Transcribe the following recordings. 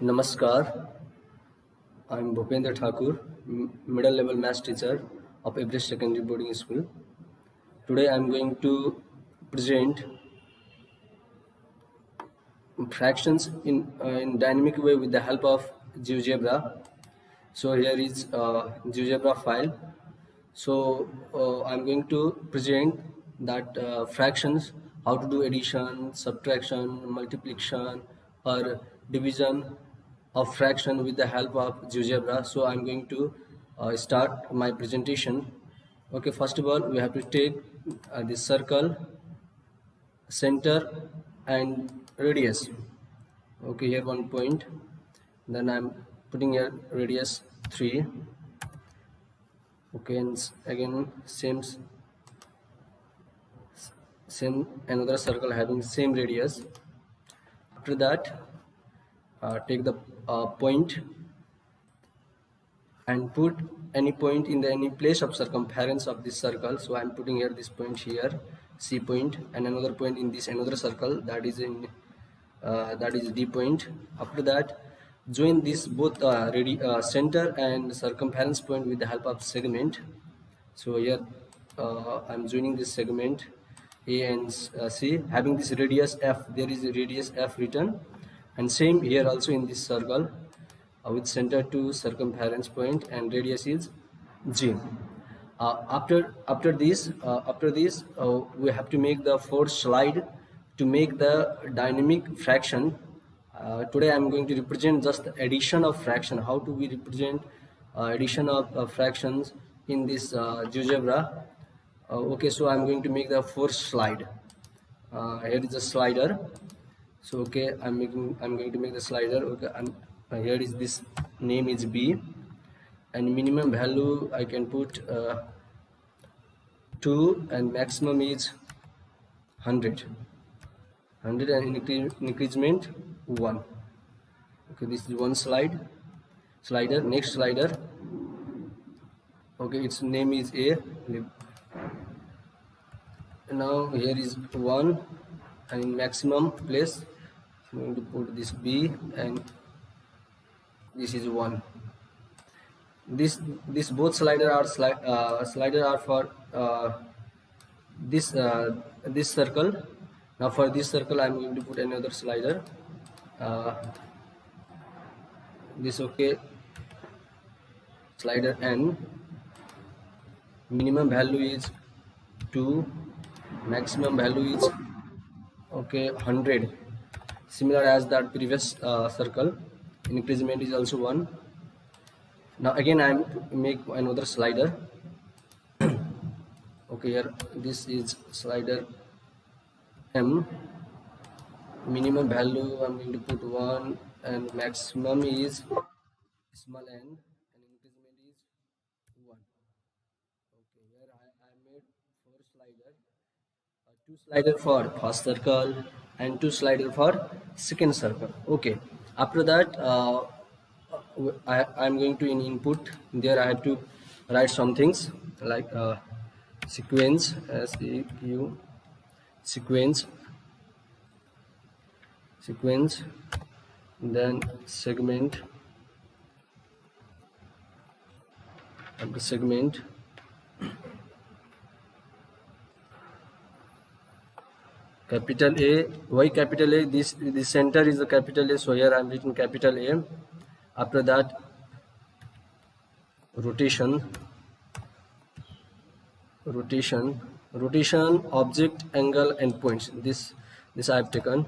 Namaskar, I'm Bhupendra Thakur, middle level maths teacher of Everest Secondary Boarding School. Today I'm going to present fractions in dynamic way with the help of GeoGebra. So here is GeoGebra file. So I'm going to present that fractions, how to do addition, subtraction, multiplication, or division of fraction with the help of GeoGebra. So I'm going to start my presentation. Okay, first of all, we have to take this circle, center, and radius. Okay, here 1 point. Then I'm putting here radius 3. Okay, and again same another circle having same radius. After that, take the point and put any point in any place of circumference of this circle. So I'm putting here this point here, C point, and another point in this another circle, that is D point. After that, join this both center and circumference point with the help of segment. So here I'm joining this segment A and C having this radius F. There is a radius F written, and same here also in this circle with center to circumference point, and radius is G. After this we have to make the fourth slide to make the dynamic fraction. Today I am going to represent just the addition of fraction. How do we represent addition of fractions in this GeoGebra? Okay, so I'm going to make the fourth slide. Here is the slider. So okay, I'm going to make the slider. Okay, and here is this name is B, and minimum value I can put 2, and maximum is 100 and increment 1. Okay, this is one slider. Next slider. Okay, its name is A. Now here is 1, and in maximum place I'm going to put this B, and this is 1. This both slider are for this circle. Now for this circle I'm going to put another slider, this okay, slider N. Minimum value is 2, maximum value is okay 100, similar as that previous circle. Increment is also 1. Now again I make another slider. Okay, here this is slider M. Minimum value I'm going to put 1, and maximum is small n, and increment is 1. Okay, here I made 4 slider, 2 slider for first circle and 2 slider for second circle. Okay, after that I'm going to in input there I have to write some things like sequence, sequence, then segment, after segment capital A. Why capital A? This center is the capital A, so here I'm written capital A. After that, rotation, object, angle, and points. This I have taken.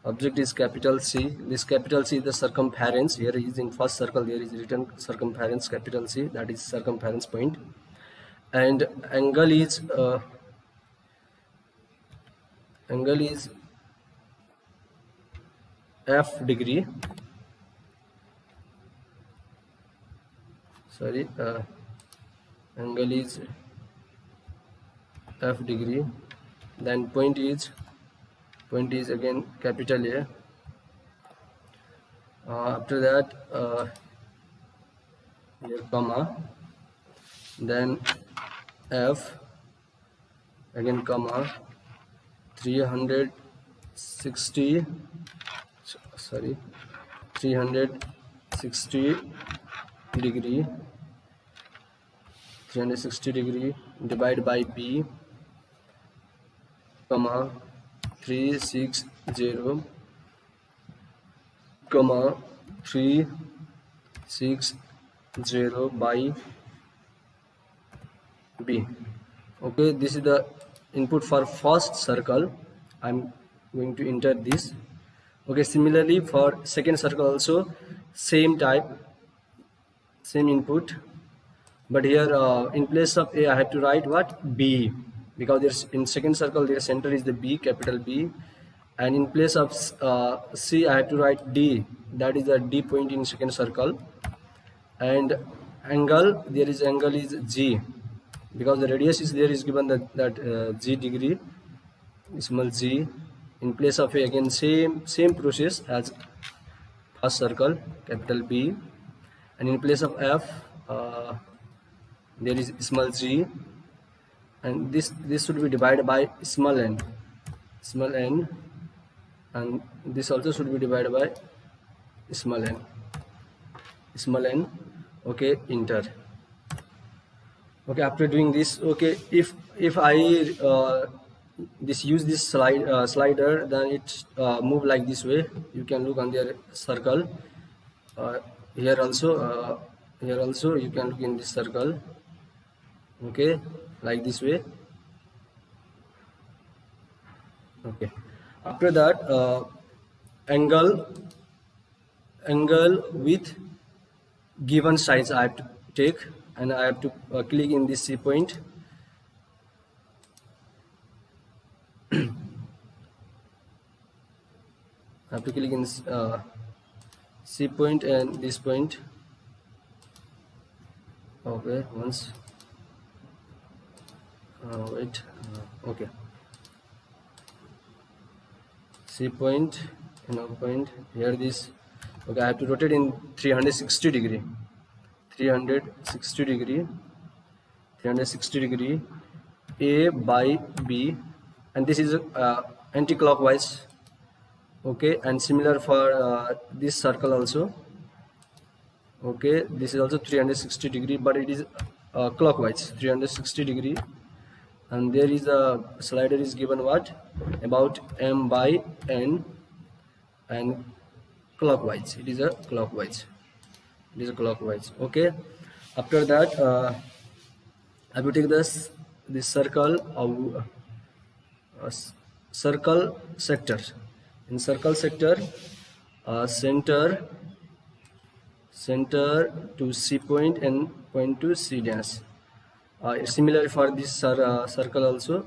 Object is capital C. This capital C is the circumference. Here is in first circle there is written circumference capital C, that is circumference point. And angle is F degree. Sorry, angle is F degree. Then point is again capital A. After that here comma, then F, again comma, 360 360 degree 360 degree divide by b, comma 360 comma 360 by b. Okay, this is the input for first circle. I'm going to enter this. Okay, similarly for second circle also same type, same input, but here in place of a I have to write what, b, because there's in second circle their center is the b, capital B, and in place of c I have to write d, that is the d point in second circle, and angle, there is angle is g, because the radius is there is given that g degree, small g. In place of a again same process as first circle, capital B, and in place of f there is small g, and this should be divided by small n, and this also should be divided by small n. Okay, enter. Okay, after doing this, okay, if I use this slider, then it move like this way. You can look on their circle. Here also you can look in this circle. Okay, like this way. Okay, after that angle with given size I have to take, and I have to click in this C point. I have to click in this, C point and this point. Okay, once wait, okay, C point and a point here, this. Okay, I have to rotate in 360 degree A by B, and this is anti-clockwise. Okay, and similar for this circle also. Okay, this is also 360 degree, but it is clockwise 360 degree, and there is a slider is given what, about m by n, and clockwise, it is a clockwise. Okay, after that I will take this circle of circle sector. In circle sector, center to C point and point to C dash. Similarly for this circle also,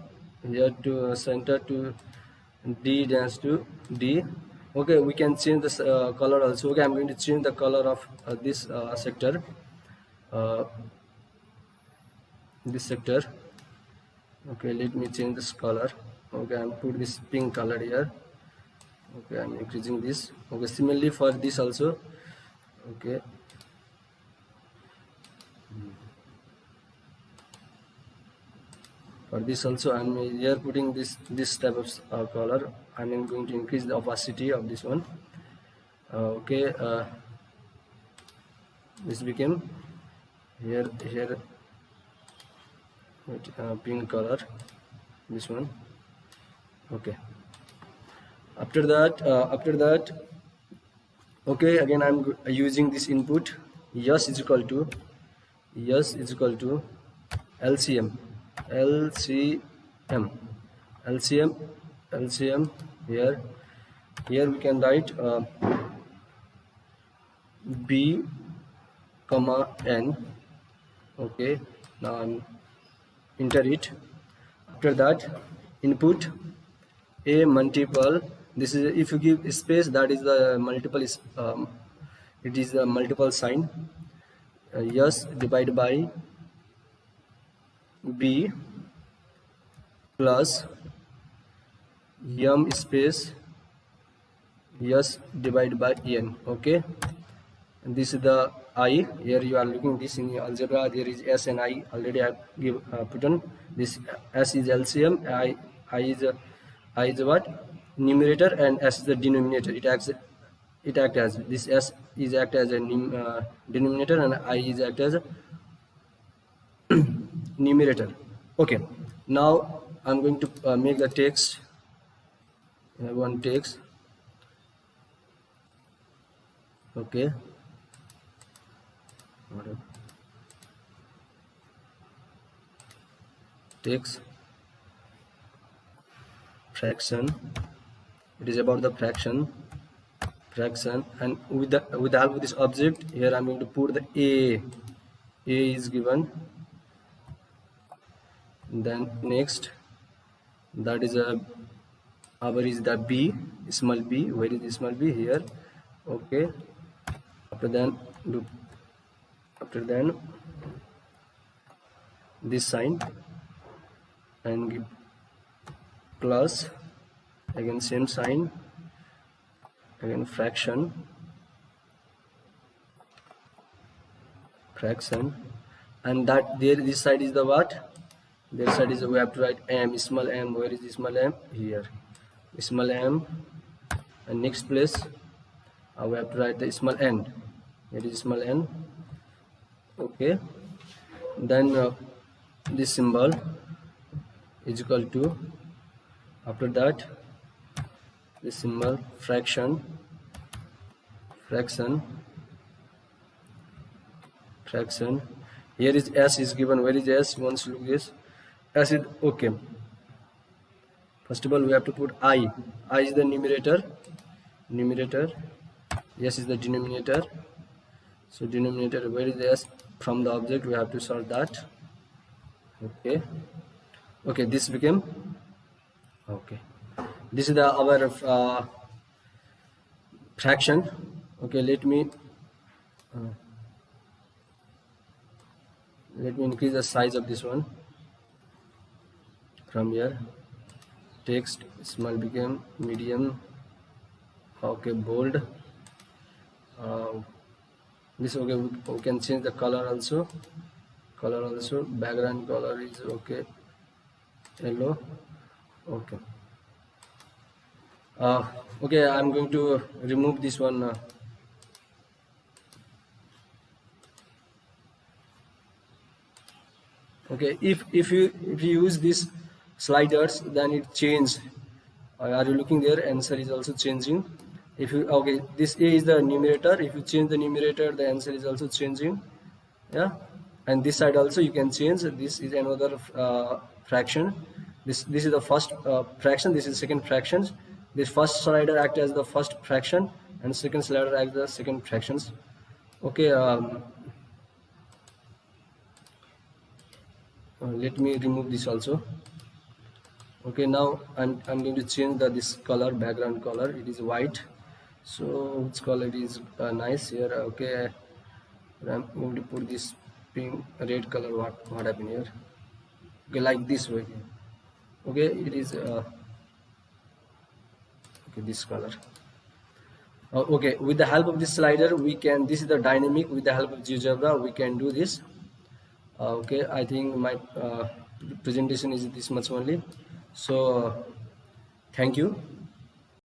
here to center to D dash to D. Okay, we can change this color also. Okay, I'm going to change the color of this sector. Okay, let me change this color. Okay, I'm put this pink color here. Okay, I'm increasing this. Okay, similarly for this also. Okay, for this also I'm here putting this type of color. I'm going to increase the opacity of this one. Okay, this became here pink color, this one. Okay, after that okay, again I'm using this input. S is equal to LCM here we can write B comma N. Okay, now I'm enter it. After that input a multiple, this is if you give space, that is the multiple is it is the multiple sign. S divided by B plus M space S divided by N. Okay, and this is the I. Here you are looking this in algebra, there is S and I already I have put on. This S is LCM, I is what, numerator, and S is the denominator. It acts it act as this s is act as a denominator and I is act as a numerator. Okay, now I'm going to make the text one text. Okay, text fraction. It is about the fraction, and with the help of this object here I'm going to put the a is given. Then next, that is a our is the b, small b. Where is the small b? Here. Okay, after then this sign and give plus, again same sign, again fraction, and that there this side is the what? This side is we have to write m, small m. Where is the small m? Here, small m, and next place we have to write the small n. Here is small n. Okay, then this symbol is equal to, after that this symbol fraction. Here is s is given. Where is s? Once look this s is okay. First of all we have to put I is the numerator, s is the denominator. So denominator, where is s? From the object we have to solve that. Okay, this became okay. This is the our fraction. Okay, let me increase the size of this one. From here, text small became medium. Okay, bold. This okay, we can change the color also. Background color is okay, yellow. Okay. Okay, I'm going to remove this one. Okay, if you use these sliders, then it changes. Are you looking there? Answer is also changing. If you okay, this a is the numerator. If you change the numerator, the answer is also changing. Yeah, and this side also you can change. This is another fraction. This is the first fraction. This is second fraction. This first slider acts as the first fraction, and second slider acts as the second fractions. Okay. Let me remove this also. Okay, now I'm going to change this color, background color. It is white, so which color is nice here. Okay, I'm going to put this pink red color. What happened here? Okay, like this way. Okay, it is okay, this color. Okay, with the help of this slider we can, this is the dynamic. With the help of GeoGebra we can do this. Okay, I think my presentation is this much only. So thank you.